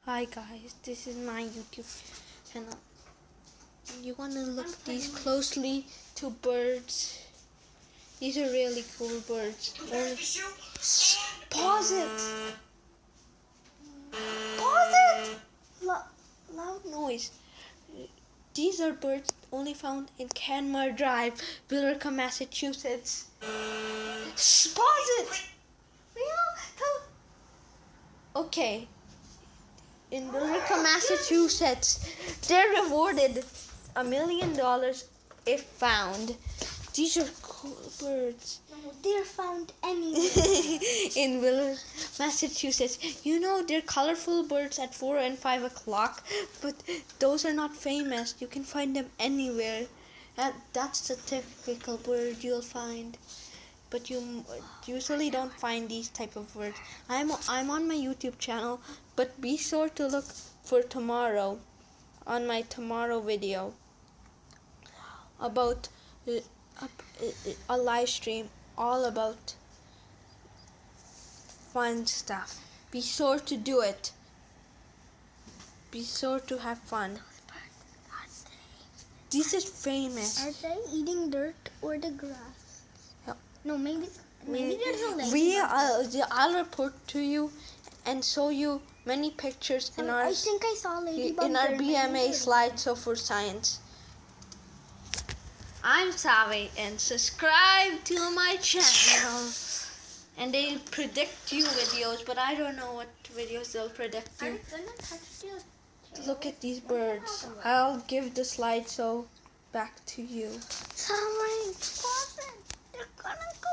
Hi guys, this is my YouTube channel. You want to look these closely to birds. These are really cool birds. Pause it! Pause it! Loud noise. These are birds only found in Canmore Drive, Billerica, Massachusetts. Pause it! Okay. In Billerica, Massachusetts, they're rewarded $1 million if found. These are cool birds. No, they're found anywhere. In Billerica, Massachusetts. You know, they're colorful birds at 4 and 5 o'clock, but those are not famous. You can find them anywhere. That's the typical bird you'll find. But you usually don't find these type of birds. I'm on my YouTube channel, but be sure to look for tomorrow on my tomorrow video about a live stream all about fun stuff. Be sure to do it. Be sure to have fun. This is famous. Are they eating dirt or the grass? No, maybe there's a lady. I'll report to you and show you many pictures in our I think I saw a ladybug in our there. BMA slideshow for science. I'm Savi and subscribe to my channel. And they predict you videos, but I don't know what videos they'll predict you. I'm gonna touch you. Look at these birds. I'll give the slideshow back to you. Sorry, they're gonna go.